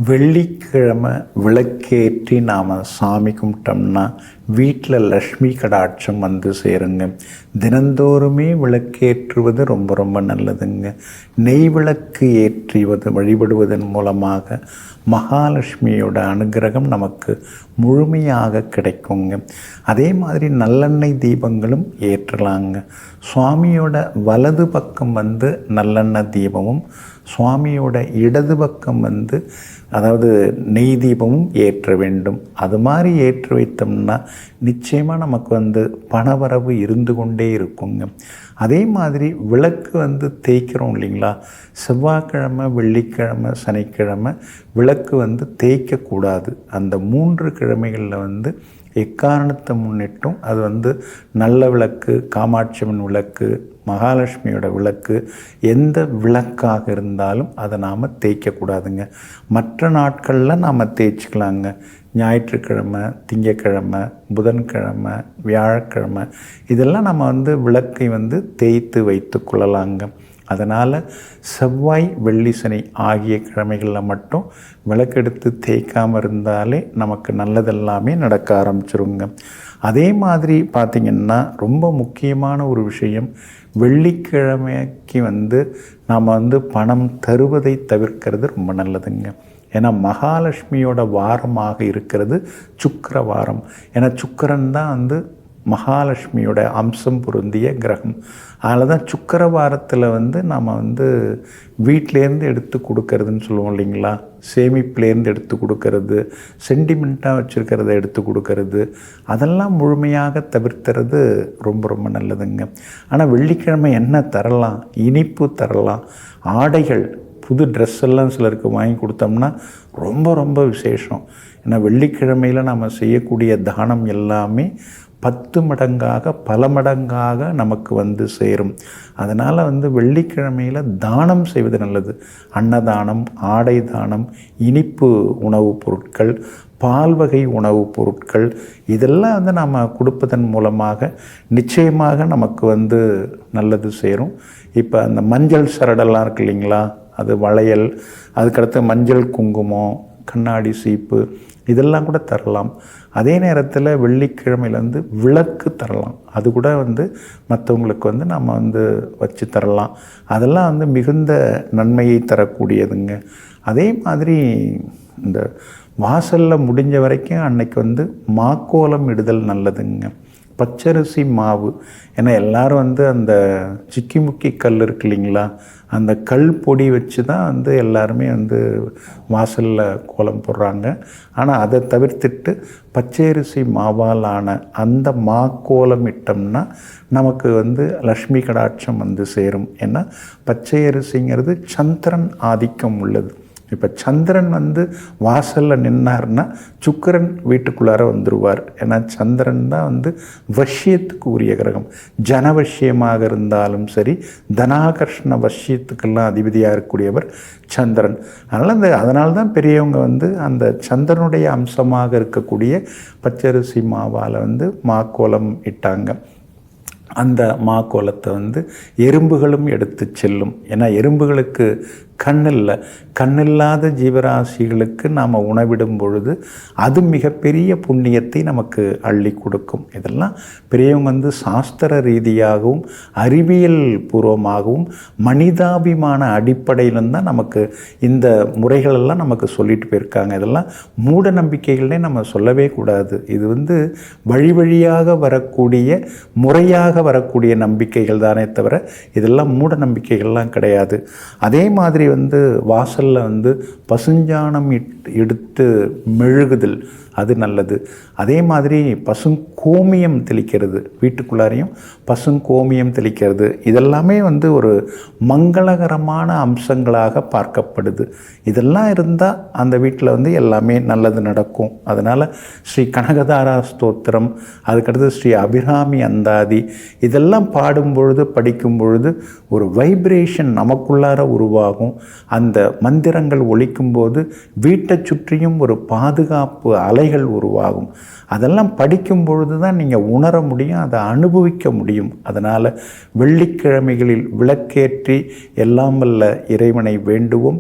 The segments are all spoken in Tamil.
வெள்ளிக்கிழமை விளக்கேற்றி நாம் சாமி கும்பிட்டோம்னா வீட்டில் லக்ஷ்மி கடாட்சம் வந்து சேருங்க. தினந்தோறுமே விளக்கேற்றுவது ரொம்ப ரொம்ப நல்லதுங்க. நெய் விளக்கு ஏற்றுவது வழிபடுவதன் மூலமாக மகாலட்சுமியோட அனுகிரகம் நமக்கு முழுமையாக கிடைக்குங்க. அதே மாதிரி நல்லெண்ணெய் தீபங்களும் ஏற்றலாங்க. சுவாமியோட வலது பக்கம் வந்து நல்லெண்ணெய் தீபமும், சுவாமியோட இடது பக்கம் வந்து அதாவது நெய் தீபமும் ஏற்ற வேண்டும். அது மாதிரி ஏற்றி வைத்தோம்னா நிச்சயமாக நமக்கு வந்து பணவரவு இருந்து கொண்டே இருக்குங்க. அதே மாதிரி விளக்கு வந்து தேய்க்கிறோம் இல்லைங்களா, செவ்வாய்க்கிழமை, வெள்ளிக்கிழமை, சனிக்கிழமை விளக்கு வந்து தேய்க்கக்கூடாது. அந்த 3 கிழமைகளில் வந்து எக்காரணத்தை முன்னிட்டும் அது வந்து நல்ல விளக்கு, காமாட்சியம்மன் விளக்கு, மகாலட்சுமியோட விளக்கு, எந்த விளக்காக இருந்தாலும் அதை நாம் தேய்க்கக்கூடாதுங்க. மற்ற நாட்களில் நாம் தேய்ச்சிக்கலாங்க. ஞாயிற்றுக்கிழமை, திங்கக்கிழமை, புதன்கிழமை, வியாழக்கிழமை இதெல்லாம் நம்ம வந்து விளக்கை வந்து தேய்த்து வைத்து கொள்ளலாங்க. அதனால் செவ்வாய், வெள்ளி, சனி ஆகிய கிழமைகளில் மட்டும் விளக்கெடுத்து தேய்க்காமல் இருந்தாலே நமக்கு நல்லதெல்லாமே நடக்க ஆரம்பிச்சிருங்க. அதே மாதிரி பார்த்திங்கன்னா ரொம்ப முக்கியமான ஒரு விஷயம், வெள்ளிக்கிழமைக்கு வந்து நாம் வந்து பணம் தருவதை தவிர்க்கிறது ரொம்ப நல்லதுங்க. ஏன்னா மகாலட்சுமியோட வாரமாக இருக்கிறது சுக்கிர வாரம். ஏன்னா சுக்கிரன் தான் வந்து மகாலட்சுமியோட அம்சம் பொருந்திய கிரகம். அதில் தான் சுக்கிர வாரத்தில் வந்து நம்ம வந்து வீட்டிலேருந்து எடுத்து கொடுக்கறதுன்னு சொல்லுவோம் இல்லைங்களா, சேமிப்புலேருந்து எடுத்து கொடுக்கறது, சென்டிமெண்ட்டாக வச்சுருக்கிறத எடுத்து கொடுக்கறது, அதெல்லாம் முழுமையாக தவிர்த்துறது ரொம்ப ரொம்ப நல்லதுங்க. ஆனால் வெள்ளிக்கிழமை என்ன தரலாம்? இனிப்பு தரலாம், ஆடைகள், புது ட்ரெஸ் எல்லாம் சிலருக்கு வாங்கி கொடுத்தோம்னா ரொம்ப ரொம்ப விசேஷம். ஏன்னா வெள்ளிக்கிழமையில் நம்ம செய்யக்கூடிய தானம் எல்லாமே 10 மடங்காக, பல மடங்காக நமக்கு வந்து சேரும். அதனால் வந்து வெள்ளிக்கிழமையில் தானம் செய்வது நல்லது. அன்னதானம், ஆடை தானம், இனிப்பு உணவுப் பொருட்கள், பால் வகை உணவுப் பொருட்கள் இதெல்லாம் வந்து நம்ம கொடுப்பதன் மூலமாக நிச்சயமாக நமக்கு வந்து நல்லது சேரும். இப்போ அந்த மஞ்சள் சரடெல்லாம் இருக்கு இல்லைங்களா, அது வளையல், அதுக்கடுத்து மஞ்சள் குங்குமம், கண்ணாடி சீப்பு இதெல்லாம் கூட தரலாம். அதே நேரத்தில் வெள்ளிக்கிழமையில் வந்து விளக்கு தரலாம். அது கூட வந்து மற்றவங்களுக்கு வந்து நம்ம வந்து வச்சு தரலாம். அதெல்லாம் வந்து மிகுந்த நன்மையை தரக்கூடியதுங்க. அதே மாதிரி இந்த வாசலில் முடிஞ்ச வரைக்கும் அன்னைக்கு வந்து மாக்கோலம் இடுதல் நல்லதுங்க. பச்சரிசி மாவு, ஏன்னா எல்லோரும் வந்து அந்த சிக்கி முக்கி கல் இருக்கு இல்லைங்களா, அந்த கல் பொடி வச்சு தான் வந்து எல்லாருமே வந்து வாசலில் கோலம் போடுறாங்க. ஆனால் அதை தவிர்த்துட்டு பச்சரிசி மாவால் ஆன அந்த மாக்கோலம் இட்டோம்னா நமக்கு வந்து லக்ஷ்மி கடாட்சம் வந்து சேரும். ஏன்னா பச்சை அரிசிங்கிறது சந்திரன் ஆதிக்கம் உள்ளது. இப்போ சந்திரன் வந்து வாசலில் நின்னார்னா சுக்கிரன் வீட்டுக்குள்ளார வந்துடுவார். ஏன்னா சந்திரன் தான் வந்து வஷ்யத்துக்கு உரிய கிரகம். ஜனவஷ்யமாக இருந்தாலும் சரி, தனாகர்ஷ்ண வஷ்யத்துக்கெல்லாம் அதிபதியாக இருக்கக்கூடியவர் சந்திரன். அதனால தான் பெரியவங்க வந்து அந்த சந்திரனுடைய அம்சமாக இருக்கக்கூடிய பச்சரிசி மாவால் வந்து மாக்கோலம் இட்டாங்க. அந்த மாக்கோலத்தை வந்து எறும்புகளும் எடுத்து செல்லும். ஏன்னா எறும்புகளுக்கு கண்ணில்லை, கண்ணில்லாத ஜீவராசிகளுக்கு நாம் உணவிடும் பொழுது அது மிகப்பெரிய புண்ணியத்தை நமக்கு அள்ளி கொடுக்கும். இதெல்லாம் பெரியவங்க வந்து சாஸ்திர ரீதியாகவும் அறிவியல் பூர்வமாகவும் மனிதாபிமான அடிப்படையிலும் தான் நமக்கு இந்த முறைகளெல்லாம் நமக்கு சொல்லிட்டு போயிருக்காங்க. இதெல்லாம் மூட நம்பிக்கைகளே நம்ம சொல்லவே கூடாது. இது வந்து வழி வழியாக வரக்கூடிய, முறையாக வரக்கூடிய நம்பிக்கைகள் தானே தவிர இதெல்லாம் மூட நம்பிக்கைகள்லாம் கிடையாது. அதே மாதிரி வந்து வாசலில் வந்து பசுஞ்சாணம் எடுத்து மெழுகுதல் அது நல்லது. அதே மாதிரி பசுங்கோமியம் தெளிக்கிறது, வீட்டுக்குள்ளாரையும் பசுங்கோமியம் தெளிக்கிறது, இதெல்லாமே வந்து ஒரு மங்களகரமான அம்சங்களாக பார்க்கப்படுது. இதெல்லாம் இருந்தால் அந்த வீட்டில் வந்து எல்லாமே நல்லது நடக்கும். அதனால் ஸ்ரீ கனகதாரா ஸ்தோத்திரம், அதுக்கடுத்து ஸ்ரீ அபிராமி அந்தாதி இதெல்லாம் பாடும் பொழுது, படிக்கும் பொழுது ஒரு வைப்ரேஷன் நமக்குள்ளார உருவாகும். அந்த மந்திரங்கள் ஒலிக்கும்போது வீட்டை சுற்றியும் ஒரு பாதுகாப்பு அலை நிலைகள் உருவாகும். அதெல்லாம் படிக்கும் பொழுது தான் நீங்கள் உணர முடியும், அதை அனுபவிக்க முடியும். அதனால் வெள்ளிக்கிழமைகளில் விளக்கேற்றி எல்லாம் வல்ல இறைவனை வேண்டுவோம்.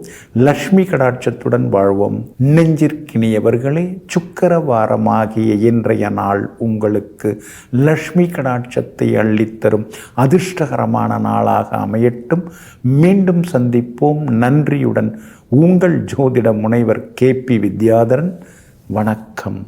லக்ஷ்மி கடாட்சத்துடன் வாழ்வோம். நெஞ்சிற்கினியவர்களே, சுக்கிரவாரமாகிய இன்றைய நாள் உங்களுக்கு லக்ஷ்மி கடாட்சத்தை அள்ளித்தரும் அதிர்ஷ்டகரமான நாளாக அமையட்டும். மீண்டும் சந்திப்போம். நன்றியுடன் உங்கள் ஜோதிட முனைவர் KP வித்யாதரன். வணக்கம்.